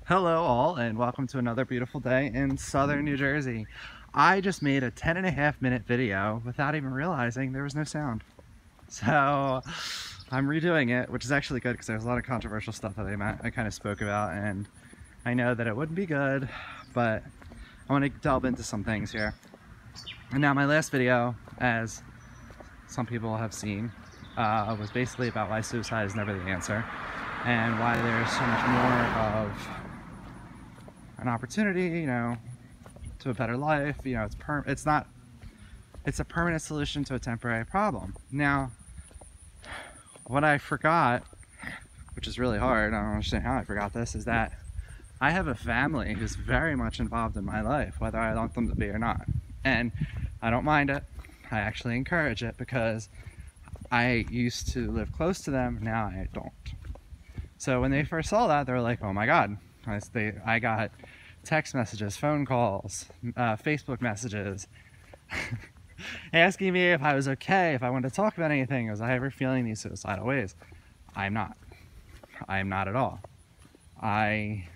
Hello all, and welcome to another beautiful day in southern New Jersey. I just made a 10.5-minute video without even realizing there was no sound. So I'm redoing it, which is actually good because there's a lot of controversial stuff that I kind of spoke about, and I know that it wouldn't be good, but I want to delve into some things here. And now my last video, as some people have seen, was basically about why suicide is never the answer and why there's so much more of an opportunity, to a better life. It's a permanent solution to a temporary problem. Now, what I forgot, which is really hard, I don't understand how I forgot this, is that I have a family who's very much involved in my life, whether I want them to be or not. And I don't mind it. I actually encourage it because I used to live close to them, now I don't. So when they first saw that, they were like, oh my God. I got text messages, phone calls, Facebook messages asking me if I was okay, if I wanted to talk about anything. Was I ever feeling these suicidal ways? I'm not. I am not at all. I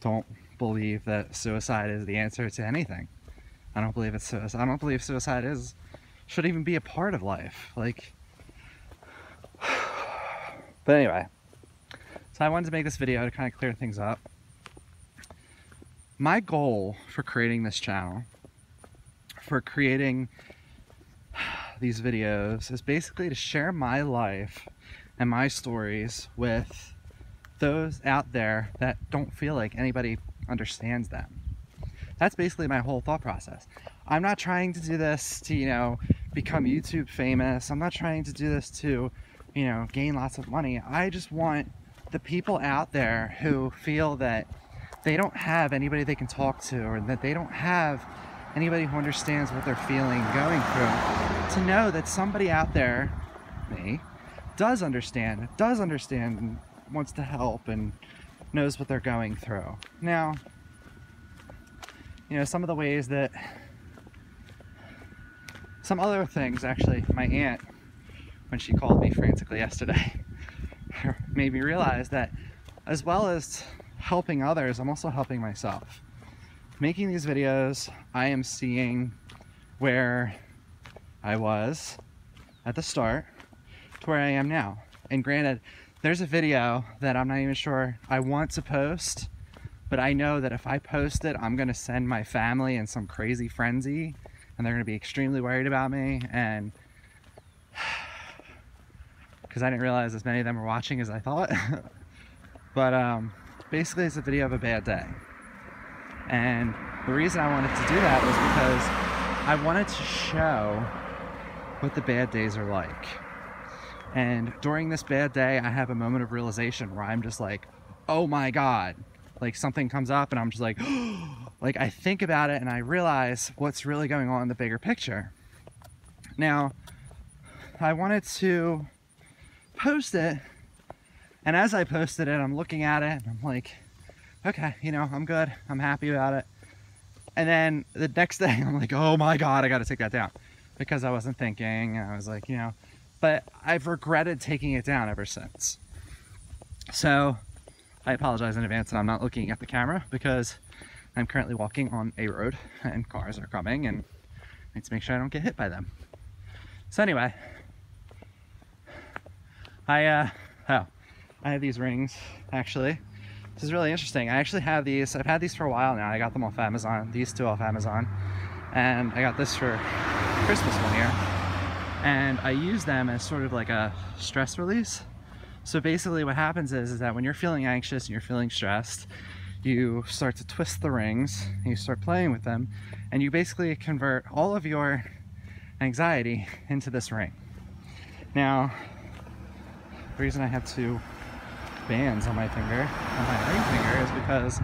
don't believe that suicide is the answer to anything. I don't believe it's suicide. I don't believe suicide should even be a part of life. But anyway, so I wanted to make this video to kind of clear things up. My goal for creating this channel, for creating these videos, is basically to share my life and my stories with those out there that don't feel like anybody understands them. That's basically my whole thought process. I'm not trying to do this to, become YouTube famous. I'm not trying to do this to, gain lots of money. I just want the people out there who feel that they don't have anybody they can talk to, or that they don't have anybody who understands what they're feeling, going through, to know that somebody out there, me, does understand, and wants to help, and knows what they're going through. Now, some of the ways that, some other things, actually, my aunt, when she called me frantically yesterday, made me realize that as well as helping others, I'm also helping myself. Making these videos, I am seeing where I was at the start to where I am now. And granted, there's a video that I'm not even sure I want to post, but I know that if I post it, I'm gonna send my family in some crazy frenzy, and they're gonna be extremely worried about me, and because I didn't realize as many of them were watching as I thought. But basically it's a video of a bad day. And the reason I wanted to do that was because I wanted to show what the bad days are like. And during this bad day, I have a moment of realization where I'm just like, oh my God. Like something comes up and I'm just like, like I think about it and I realize what's really going on in the bigger picture. Now, I wanted to post it, and as I posted it, I'm looking at it and I'm like, okay, I'm good, I'm happy about it. And then the next day I'm like, oh my God, I gotta take that down, because I wasn't thinking, and I was like, but I've regretted taking it down ever since. So I apologize in advance that I'm not looking at the camera, because I'm currently walking on a road and cars are coming, and I need to make sure I don't get hit by them. So anyway, I have these rings, actually. This is really interesting. I actually have these. I've had these for a while now. I got them off Amazon, these two off Amazon. And I got this for Christmas one year. And I use them as sort of like a stress release. So basically what happens is that when you're feeling anxious and you're feeling stressed, you start to twist the rings, and you start playing with them, and you basically convert all of your anxiety into this ring. Now, the reason I have two bands on my finger, on my ring finger, is because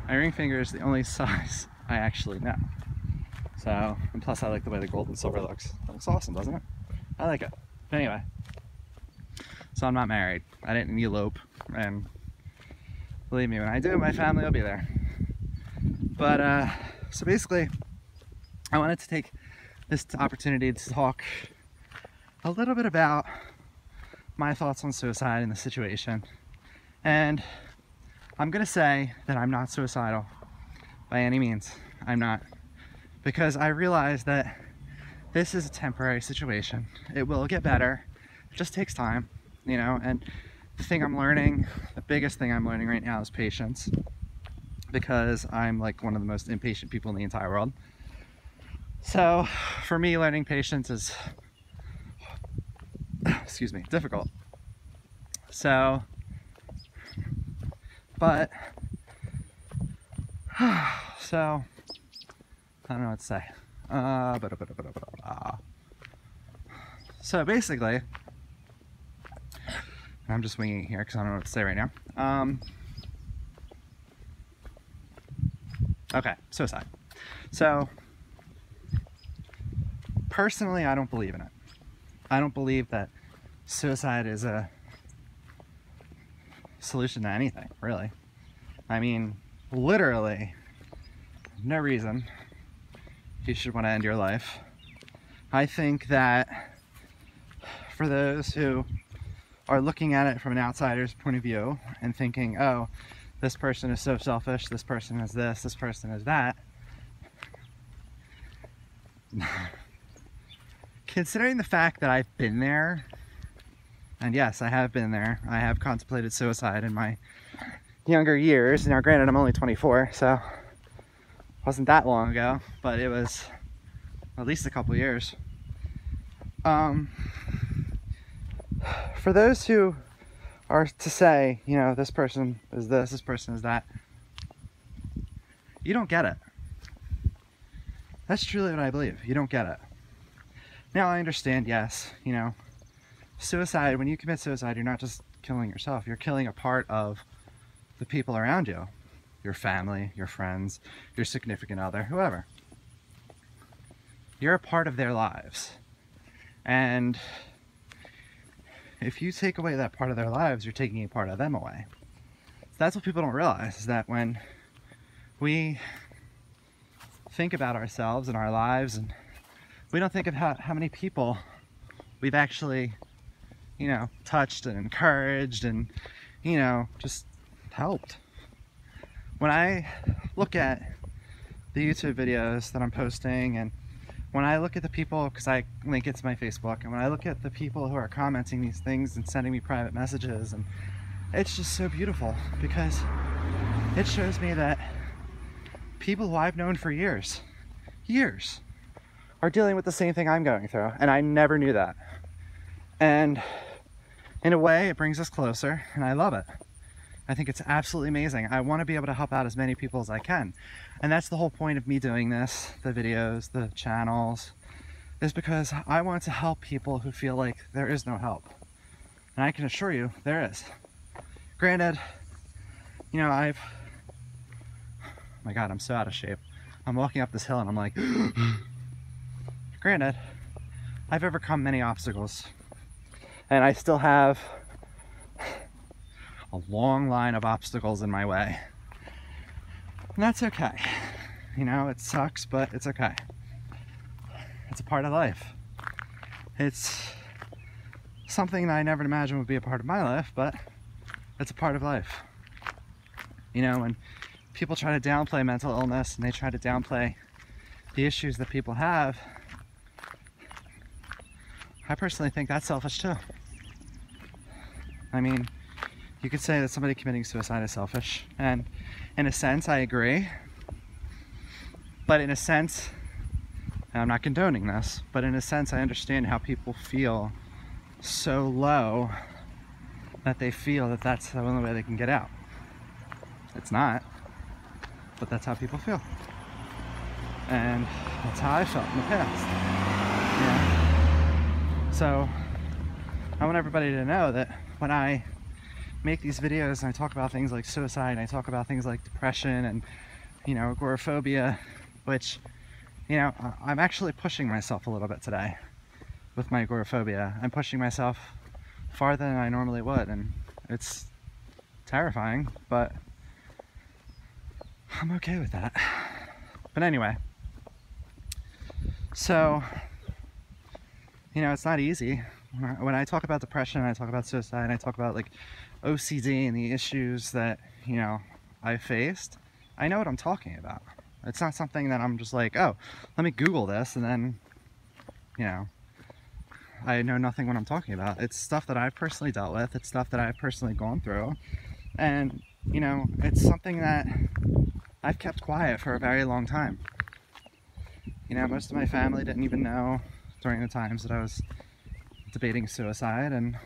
my ring finger is the only size I actually know. So, and plus I like the way the gold and silver looks. It looks awesome, doesn't it? I like it. But anyway, so I'm not married. I didn't elope, and believe me, when I do, my family will be there. But, so basically, I wanted to take this opportunity to talk a little bit about my thoughts on suicide and the situation. And I'm gonna say that I'm not suicidal by any means. I'm not, because I realize that this is a temporary situation. It will get better. It just takes time, you know. And the thing I'm learning, the biggest thing I'm learning right now is patience, because I'm like one of the most impatient people in the entire world. So for me, learning patience is, excuse me, difficult. So, but, so, I don't know what to say. So basically, I'm just winging it here because I don't know what to say right now. Okay, suicide. So, personally, I don't believe in it. I don't believe that suicide is a solution to anything, really. I mean, literally, no reason you should want to end your life. I think that for those who are looking at it from an outsider's point of view and thinking, oh, this person is so selfish, this person is this person is that, considering the fact that I've been there, and yes, I have been there, I have contemplated suicide in my younger years. Now granted, I'm only 24, so it wasn't that long ago, but it was at least a couple years. For those who are to say, you know, this person is this person is that, you don't get it. That's truly what I believe. You don't get it. Now I understand, yes, you know, suicide, when you commit suicide, you're not just killing yourself, you're killing a part of the people around you. Your family, your friends, your significant other, whoever. You're a part of their lives. And if you take away that part of their lives, you're taking a part of them away. So that's what people don't realize, is that when we think about ourselves and our lives, and we don't think of how many people we've actually, you know, touched and encouraged and, you know, just helped. When I look at the YouTube videos that I'm posting, and when I look at the people, because I link it to my Facebook, and when I look at the people who are commenting these things and sending me private messages, and it's just so beautiful, because it shows me that people who I've known for years, are dealing with the same thing I'm going through, and I never knew that. And in a way, it brings us closer, and I love it. I think it's absolutely amazing. I want to be able to help out as many people as I can. And that's the whole point of me doing this, the videos, the channels, is because I want to help people who feel like there is no help. And I can assure you, there is. Granted, you know, oh my God, I'm so out of shape. I'm walking up this hill and I'm like, granted, I've overcome many obstacles. And I still have a long line of obstacles in my way. And that's okay. You know, it sucks, but it's okay. It's a part of life. It's something that I never imagined would be a part of my life, but it's a part of life. You know, when people try to downplay mental illness and they try to downplay the issues that people have, I personally think that's selfish too. I mean, you could say that somebody committing suicide is selfish, and in a sense I agree, but in a sense, and I'm not condoning this, but in a sense I understand how people feel so low that they feel that that's the only way they can get out. It's not, but that's how people feel, and that's how I felt in the past. Yeah. So I want everybody to know that when I make these videos and I talk about things like suicide, and I talk about things like depression and, you know, agoraphobia, which, you know, I'm actually pushing myself a little bit today with my agoraphobia. I'm pushing myself farther than I normally would, and it's terrifying, but I'm okay with that. But anyway, so, you know, it's not easy. When I talk about depression, I talk about suicide, and I talk about like OCD and the issues that, you know, I faced, I know what I'm talking about. It's not something that I'm just like, oh, let me Google this and then, you know, I know nothing what I'm talking about. It's stuff that I've personally dealt with. It's stuff that I've personally gone through. And, you know, it's something that I've kept quiet for a very long time. You know, most of my family didn't even know during the times that I was debating suicide, and,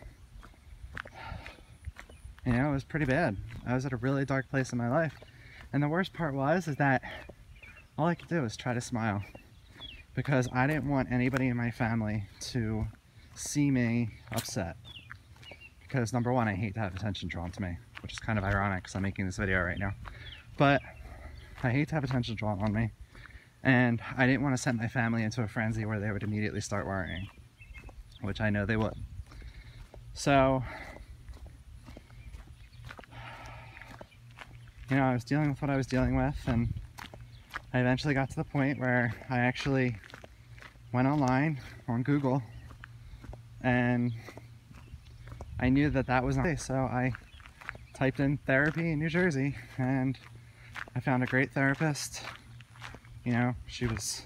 you know, it was pretty bad. I was at a really dark place in my life. And the worst part is that all I could do was try to smile, because I didn't want anybody in my family to see me upset. Because number one, I hate to have attention drawn to me, which is kind of ironic because I'm making this video right now. But I hate to have attention drawn on me. And I didn't want to send my family into a frenzy where they would immediately start worrying, which I know they would. So, you know, I was dealing with what I was dealing with, and I eventually got to the point where I actually went online on Google, and I knew that that was not the case, so I typed in therapy in New Jersey, and I found a great therapist. You know, she was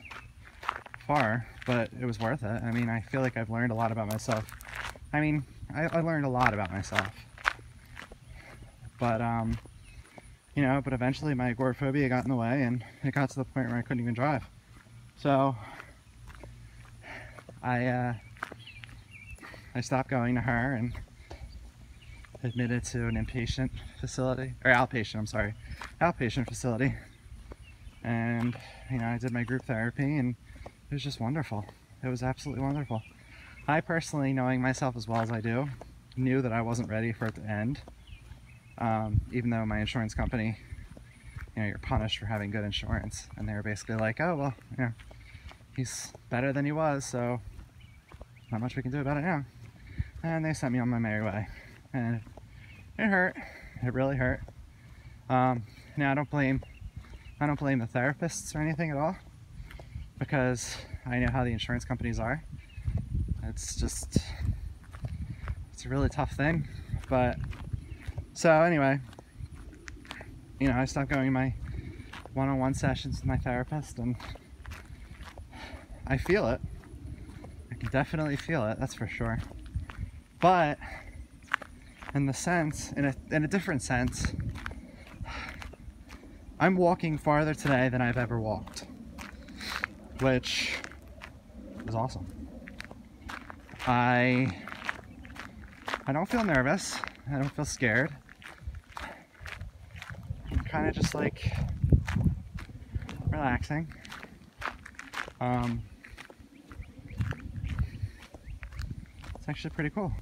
far, but it was worth it. I mean, I feel like I've learned a lot about myself. I mean, I learned a lot about myself. But, you know, but eventually my agoraphobia got in the way, and it got to the point where I couldn't even drive. So, I stopped going to her and admitted to an inpatient facility, or outpatient, I'm sorry, outpatient facility. And, you know, I did my group therapy, and it was just wonderful. It was absolutely wonderful. I personally, knowing myself as well as I do, knew that I wasn't ready for it to end. Even though my insurance company, you know, you're punished for having good insurance. And they were basically like, oh, well, you know, he's better than he was, so not much we can do about it now. And they sent me on my merry way. And it hurt. It really hurt. Now, I don't blame the therapists or anything at all, because I know how the insurance companies are. It's a really tough thing. But so anyway, you know, I stopped going to my one-on-one sessions with my therapist, and I feel it. I can definitely feel it, that's for sure. But in a different sense, I'm walking farther today than I've ever walked, which is awesome. I don't feel nervous. I don't feel scared. I'm kind of just like relaxing. It's actually pretty cool.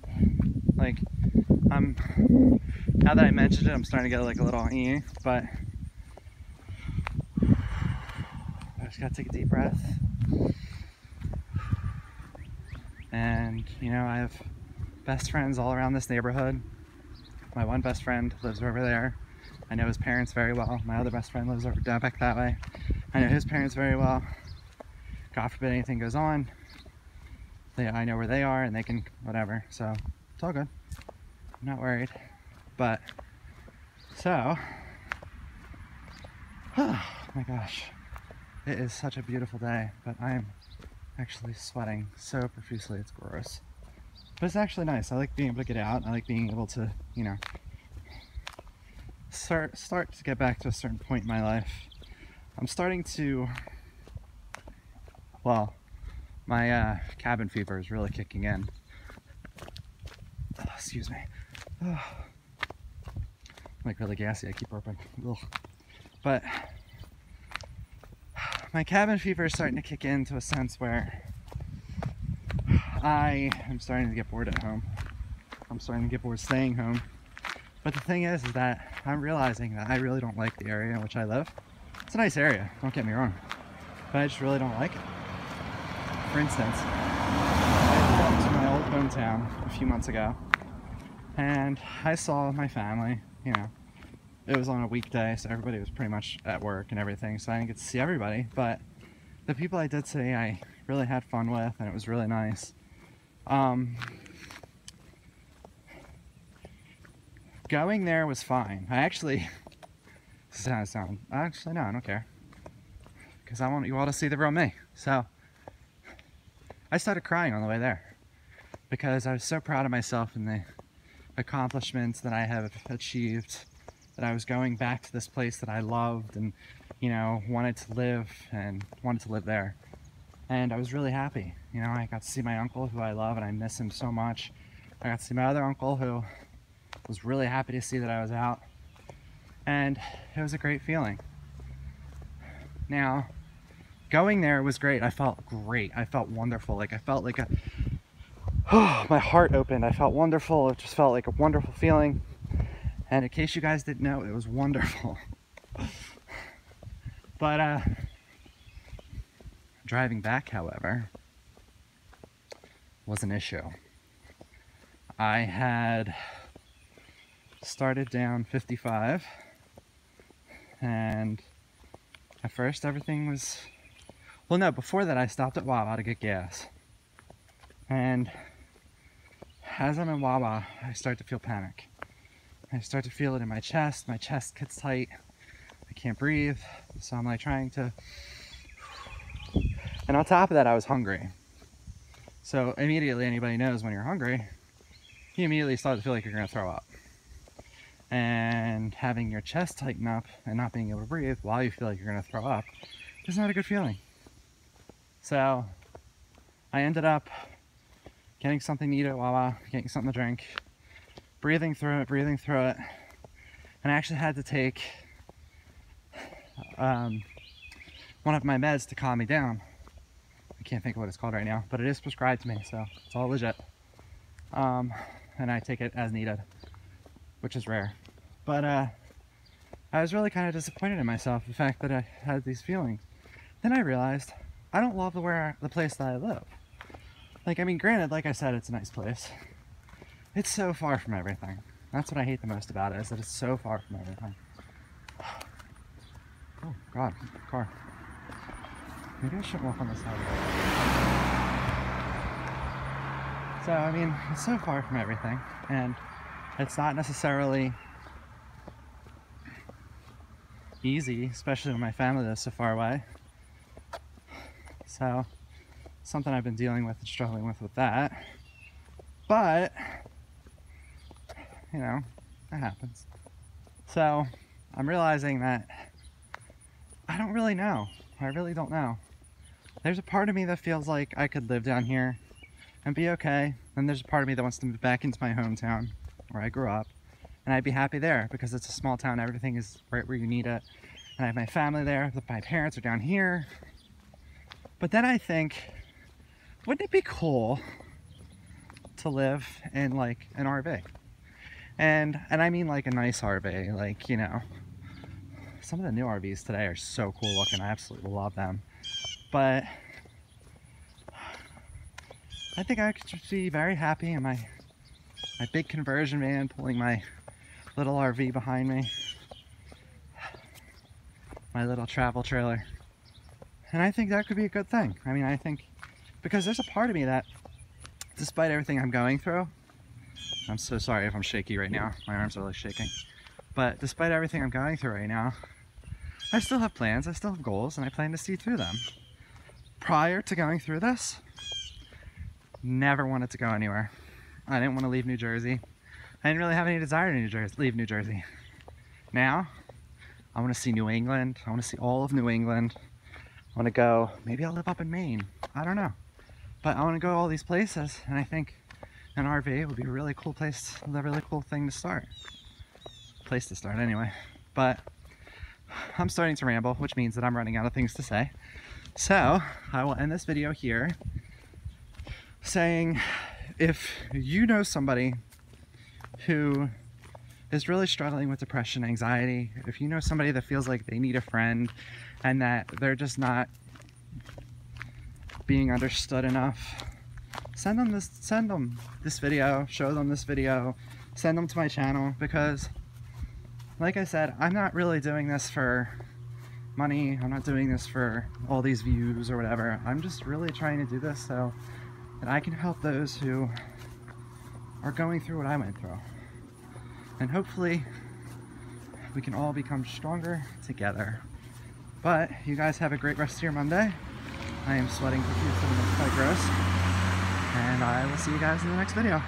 Like, now that I mentioned it, I'm starting to get like a little but I just gotta take a deep breath. And, you know, I have best friends all around this neighborhood. My one best friend lives over there. I know his parents very well. My other best friend lives over down back that way. I know his parents very well. God forbid anything goes on, I know where they are, and they can whatever. So it's all good. I'm not worried. But so, oh my gosh, it is such a beautiful day, but I am actually sweating so profusely, it's gross. But it's actually nice. I like being able to get out. I like being able to, you know, start to get back to a certain point in my life. I'm starting to, well, my cabin fever is really kicking in. Oh, excuse me. Oh. I'm like really gassy, I keep burping. Ugh. But my cabin fever is starting to kick in to a sense where I am starting to get bored at home. I'm starting to get bored staying home. But the thing is that I'm realizing that I really don't like the area in which I live. It's a nice area, don't get me wrong, but I just really don't like it. For instance, I went to my old hometown a few months ago, and I saw my family. You know, it was on a weekday, so everybody was pretty much at work and everything, so I didn't get to see everybody, but the people I did see, I really had fun with, and it was really going there was fine. I actually, actually no, I don't care, because I want you all to see the real me. So I started crying on the way there because I was so proud of myself and the accomplishments that I have achieved, that I was going back to this place that I loved and, you know, wanted to live there. And I was really happy. You know, I got to see my uncle, who I love and I miss him so much. I got to see my other uncle, who was really happy to see that I was out. And it was a great feeling. Now, going there was great. I felt great. I felt wonderful. Like, I felt like my heart opened. I felt wonderful. It just felt like a wonderful feeling. And in case you guys didn't know, it was wonderful. But driving back, however, was an issue. I had started down 55, and at first everything was, well, no, before that I stopped at Wawa to get gas. And as I'm in Wawa, I start to feel panic. I start to feel it in my chest gets tight, I can't breathe, so I'm like trying to, and on top of that I was hungry. So immediately, anybody knows when you're hungry, you immediately start to feel like you're gonna throw up. And having your chest tighten up and not being able to breathe while you feel like you're gonna throw up is not a good feeling. So I ended up getting something to eat at Wawa, getting something to drink, breathing through it, and I actually had to take one of my meds to calm me down. I can't think of what it's called right now, but it is prescribed to me, so it's all legit. And I take it as needed, which is rare. But I was really kind of disappointed in myself, the fact that I had these feelings. Then I realized I don't love the place that I live. Like, I mean, granted, like I said, it's a nice place. It's so far from everything. That's what I hate the most about it, is that it's so far from everything. Oh God, car. Maybe I shouldn't walk on the side of the road. So, I mean, it's so far from everything, and it's not necessarily easy, especially when my family lives so far away. So, something I've been dealing with and struggling with that. But, you know, that happens. So, I'm realizing that I don't really know. I really don't know. There's a part of me that feels like I could live down here and be okay. Then there's a part of me that wants to move back into my hometown where I grew up, and I'd be happy there because it's a small town. Everything is right where you need it. And I have my family there. My parents are down here. But then I think, wouldn't it be cool to live in like an RV? And I mean like a nice RV, like, you know, some of the new RVs today are so cool looking. I absolutely love them. But I think I could just be very happy in my big conversion van, pulling my little RV behind me, my little travel trailer. And I think that could be a good thing. I mean, I think, because there's a part of me that, despite everything I'm going through, I'm so sorry if I'm shaky right now, my arms are like shaking, but despite everything I'm going through right now, I still have plans, I still have goals, and I plan to see through them. Prior to going through this, never wanted to go anywhere. I didn't want to leave New Jersey. I didn't really have any desire to leave New Jersey. Now, I want to see New England. I want to see all of New England. I want to go, maybe I'll live up in Maine. I don't know. But I want to go to all these places, and I think an RV would be a really cool place, a really cool thing to start. Place to start anyway. But I'm starting to ramble, which means that I'm running out of things to say. So I will end this video here saying, if you know somebody who is really struggling with depression, anxiety, if you know somebody that feels like they need a friend and that they're just not being understood enough, send them this video, show them this video, send them to my channel, because like I said, I'm not really doing this for money. I'm not doing this for all these views or whatever. I'm just really trying to do this so that I can help those who are going through what I went through. and hopefully we can all become stronger together. But you guys have a great rest of your Monday. I am sweating profusely and it's quite gross. And I will see you guys in the next video.